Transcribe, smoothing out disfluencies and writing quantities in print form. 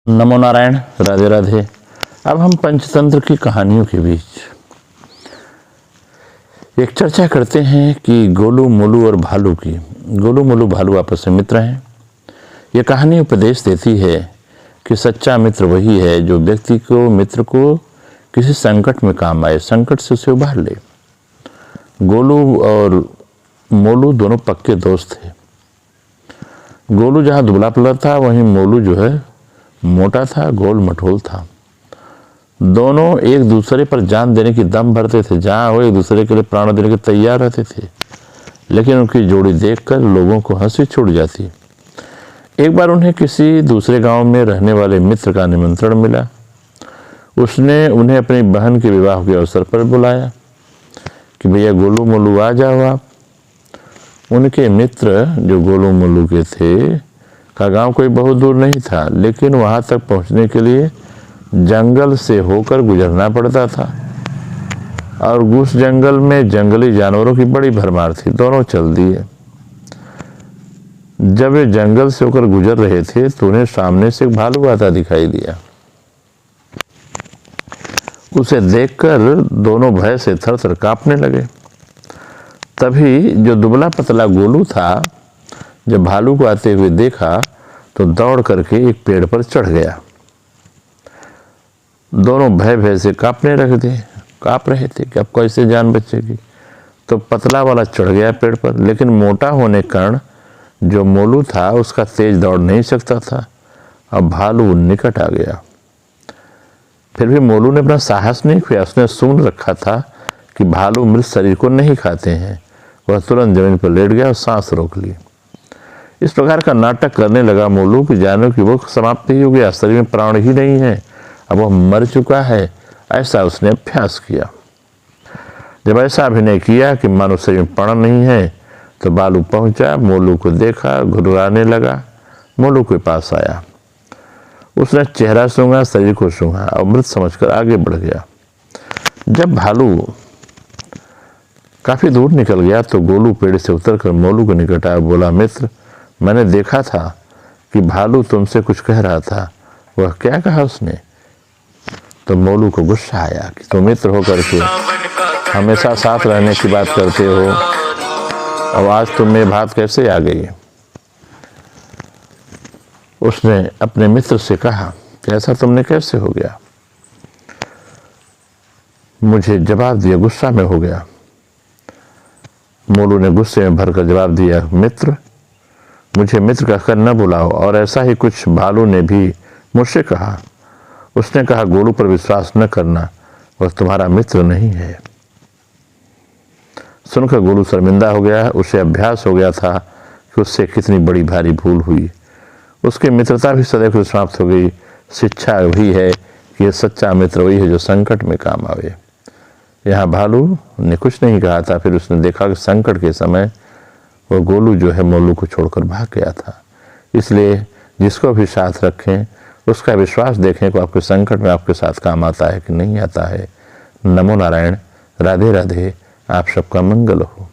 नमो नारायण, राधे राधे। अब हम पंचतंत्र की कहानियों के बीच एक चर्चा करते हैं कि गोलू मोलू और भालू की। गोलू मोलू भालू आपस में मित्र हैं। ये कहानी उपदेश देती है कि सच्चा मित्र वही है जो व्यक्ति को, मित्र को किसी संकट में काम आए, संकट से उसे उबार ले। गोलू और मोलू दोनों पक्के दोस्त थे। गोलू जहाँ दुबला पतला था, वहीं मोलू जो है मोटा था, गोल मटोल था। दोनों एक दूसरे पर जान देने की दम भरते थे, जहाँ वो एक दूसरे के लिए प्राण देने के तैयार रहते थे। लेकिन उनकी जोड़ी देखकर लोगों को हंसी छूट जाती। एक बार उन्हें किसी दूसरे गांव में रहने वाले मित्र का निमंत्रण मिला। उसने उन्हें अपनी बहन के विवाह के अवसर पर बुलाया कि भैया गोलू मोलू आ जाओ आप। उनके मित्र जो गोलू मोलू के थे का गांव कोई बहुत दूर नहीं था, लेकिन वहां तक पहुंचने के लिए जंगल से होकर गुजरना पड़ता था और उस जंगल में जंगली जानवरों की बड़ी भरमार थी। दोनों चल दिए। जब वे जंगल से होकर गुजर रहे थे तो उन्हें सामने से एक भालू आता दिखाई दिया। उसे देखकर दोनों भय से थर-थर कांपने लगे। तभी जो दुबला पतला गोलू था, जब भालू को आते हुए देखा तो दौड़ करके एक पेड़ पर चढ़ गया। दोनों भय से कांप रहे थे कि अब कैसे जान बचेगी। तो पतला वाला चढ़ गया पेड़ पर, लेकिन मोटा होने के कारण जो मोलू था उसका तेज दौड़ नहीं सकता था। अब भालू निकट आ गया। फिर भी मोलू ने अपना साहस नहीं खोया। उसने सुन रखा था कि भालू मृत शरीर को नहीं खाते हैं। वह तुरंत जमीन पर लेट गया और सांस रोक ली। इस प्रकार का नाटक करने लगा मोलू कि जानो कि वो समाप्त ही हो गया, शरीर में प्राण ही नहीं है, अब वह मर चुका है। ऐसा उसने अभ्यास किया। जब ऐसा अभिनय किया कि मानो शरीर में प्राण नहीं है, तो भालू पहुंचा, मोलू को देखा, घुर्राने लगा, मोलू के पास आया। उसने चेहरा सूंघा, शरीर को सूंघा और मृत समझकर आगे बढ़ गया। जब भालू काफी दूर निकल गया तो गोलू पेड़ से उतरकर मोलू के निकट आया, बोला, मित्र, मैंने देखा था कि भालू तुमसे कुछ कह रहा था। वह क्या कहा उसने? तो मोलू को गुस्सा आया कि तुम मित्र होकर के हमेशा साथ रहने की बात करते हो और आज तुम में बात कैसे आ गई। उसने अपने मित्र से कहा कि ऐसा तुमने कैसे हो गया। मुझे जवाब दिया, गुस्सा में हो गया। मोलू ने गुस्से में भरकर जवाब दिया, मित्र, मुझे मित्र कहकर न बुलाओ। और ऐसा ही कुछ भालू ने भी मुझसे कहा। उसने कहा, गोलू पर विश्वास न करना, वह तुम्हारा मित्र नहीं है। सुनकर गोलू शर्मिंदा हो गया। उसे अभ्यास हो गया था कि उससे कितनी बड़ी भारी भूल हुई। उसकी मित्रता भी सदैव समाप्त हो गई। शिक्षा भी है कि यह सच्चा मित्र वही है जो संकट में काम आवे। यहाँ भालू ने कुछ नहीं कहा था। फिर उसने देखा कि संकट के समय वो गोलू जो है मोलू को छोड़कर भाग गया था। इसलिए जिसको भी साथ रखें उसका विश्वास देखें कि आपके संकट में आपके साथ काम आता है कि नहीं आता है। नमो नारायण, राधे राधे। आप सबका मंगल हो।